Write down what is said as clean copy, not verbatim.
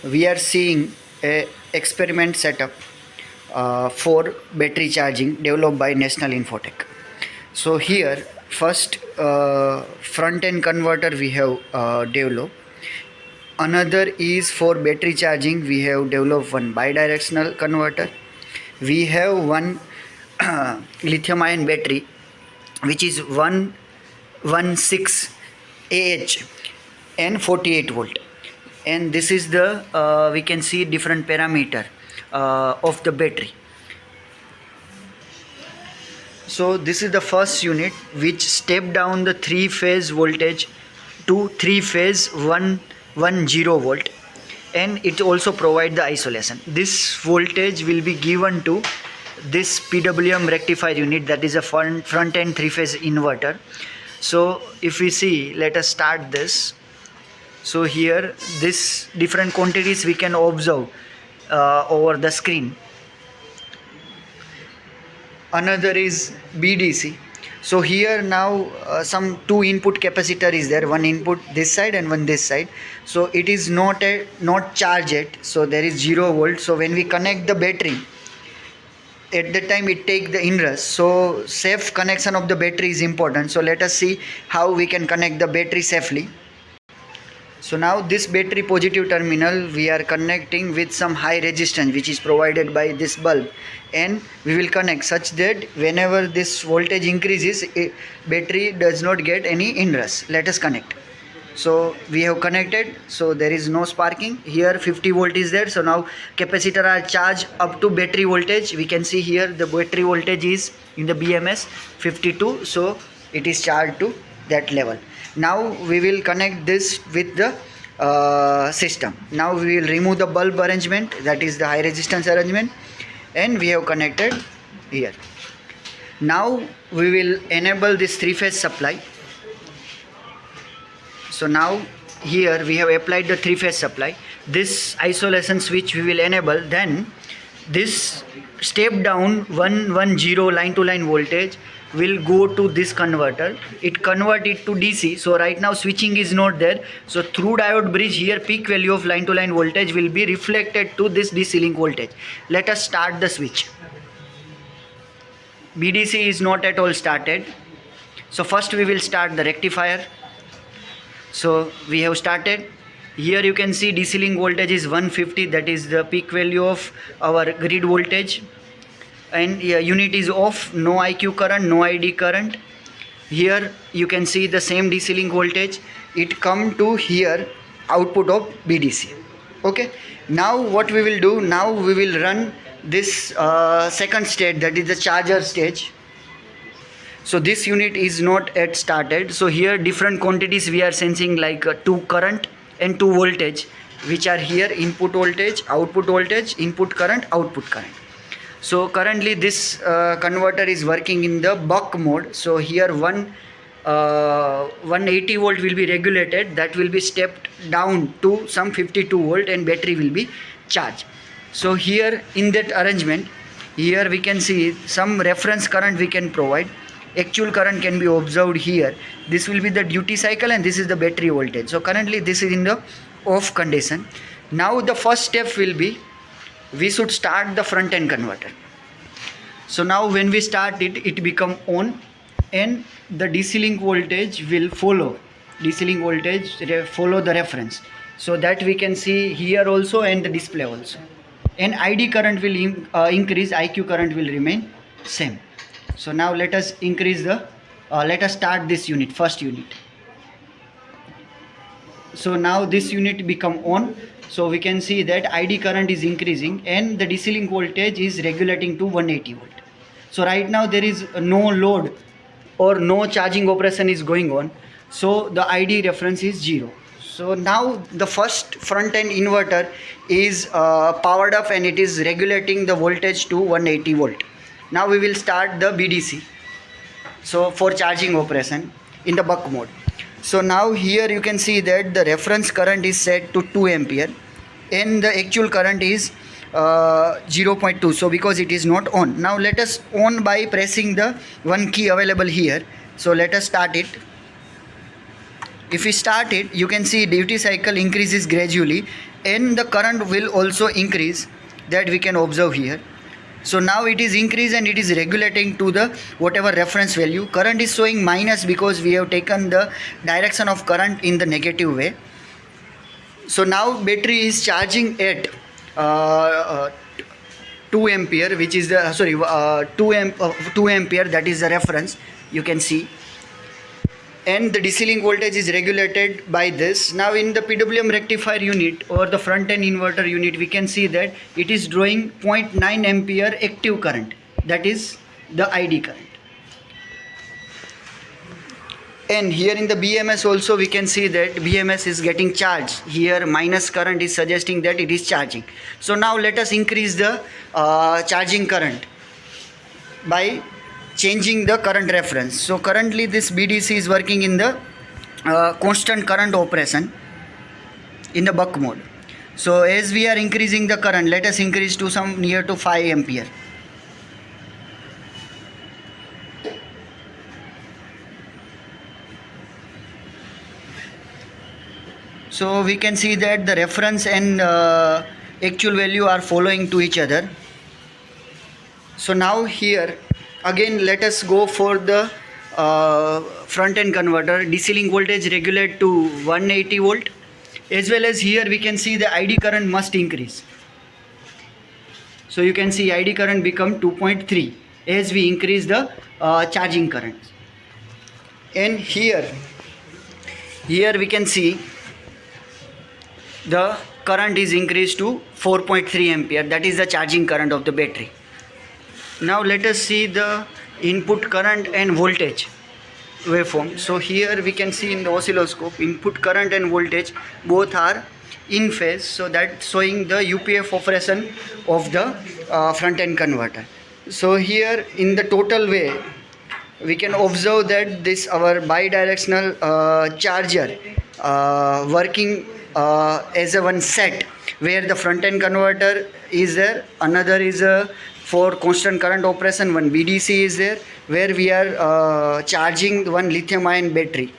we are seeing a experiment setup for battery charging developed by National-Infotech. So here first front end converter we have developed. Another is for battery charging, we have developed one bidirectional converter. We have one lithium ion battery which is 116 Ah and 48 volt, and this is the we can see different parameter of the battery. So this is the first unit which step down the 3-phase voltage to 3-phase 110 volt, and it also provide the isolation. This voltage will be given to this PWM rectifier unit, that is a front end 3-phase inverter. So if we see, let us start this. So here this different quantities we can observe over the screen. Another is BDC. So here now some two input capacitor is there, one input this side and one this side. So it is not charged yet, so there is 0 volt. So when we connect the battery, at the time it take the inrush, so safe connection of the battery is important. So let us see how we can connect the battery safely. So now this battery positive terminal we are connecting with some high resistance which is provided by this bulb, and we will connect such that whenever this voltage increases, battery does not get any inrush. Let us connect. So we have connected, so there is no sparking. Here 50 volt is there. So now capacitor are charged up to battery voltage. We can see here the battery voltage is in the BMS 52, so it is charged to that level. Now we will connect this with the system. Now we will remove the bulb arrangement, that is the high resistance arrangement, and we have connected here. Now we will enable this 3-phase supply. So now here we have applied the 3-phase supply. This isolation switch we will enable. Then this step down 110 line to line voltage will go to this converter. It convert it to DC. So right now switching is not there. So through diode bridge here peak value of line to line voltage will be reflected to this DC link voltage. Let us start the switch. BDC is not at all started. So first we will start the rectifier. So we have started. Here you can see DC link voltage is 150, that is the peak value of our grid voltage, and unit is off, no IQ current, no ID current. Here you can see the same DC link voltage, it come to here output of BDC. Okay, now what we will do, now we will run this second stage, that is the charger stage. So this unit is not yet started. So here different quantities we are sensing, like 2 current and 2 voltage, which are here input voltage, output voltage, input current, output current. So currently this converter is working in the buck mode. So here 180 volt will be regulated, that will be stepped down to some 52 volt and battery will be charged. So here in that arrangement, here we can see some reference current we can provide. Actual current can be observed here. This will be the duty cycle and this is the battery voltage. So currently this is in the off condition. Now the first step will be, we should start the front end converter. So now when we start it, it become on, and the DC link voltage will follow. DC link voltage follow the reference. So that we can see here also and the display also. And ID current will increase, IQ current will remain same. So now let us increase the, let us start this unit, first unit. So now this unit become on. So we can see that ID current is increasing and the DC link voltage is regulating to 180 volt. So right now there is no load or no charging operation is going on. So the ID reference is 0. So now the first front end inverter is powered up and it is regulating the voltage to 180 volt. Now we will start the BDC, so for charging operation in the buck mode. So now here you can see that the reference current is set to 2 ampere and the actual current is 0.2. So because it is not on. Now let us on by pressing the one key available here. So let us start it. If we start it, you can see duty cycle increases gradually and the current will also increase, that we can observe here. So now it is increased and it is regulating to the whatever reference value. Current is showing minus because we have taken the direction of current in the negative way. So now battery is charging at 2 ampere, which is the 2 ampere, that is the reference, you can see. And the DC link voltage is regulated by this. Now in the PWM rectifier unit or the front end inverter unit, we can see that it is drawing 0.9 ampere active current, that is the ID current. And here in the BMS also we can see that BMS is getting charged. Here minus current is suggesting that it is charging. So now let us increase the charging current by changing the current reference. So currently this BDC is working in the constant current operation in the buck mode. So as we are increasing the current, let us increase to some near to 5 ampere. So we can see that the reference and actual value are following to each other. So now here again let us go for the front end converter. DC link voltage regulate to 180 volt, as well as here we can see the ID current must increase. So you can see ID current become 2.3 as we increase the charging current. And here we can see the current is increased to 4.3 ampere, that is the charging current of the battery. Now let us see the input current and voltage waveform. So here we can see in the oscilloscope input current and voltage both are in phase, so that showing the UPF operation of the front end converter. So here in the total way we can observe that this our bidirectional charger working as a one set, where the front end converter is there, another is for constant current operation, one BDC is there, where we are charging one lithium ion battery.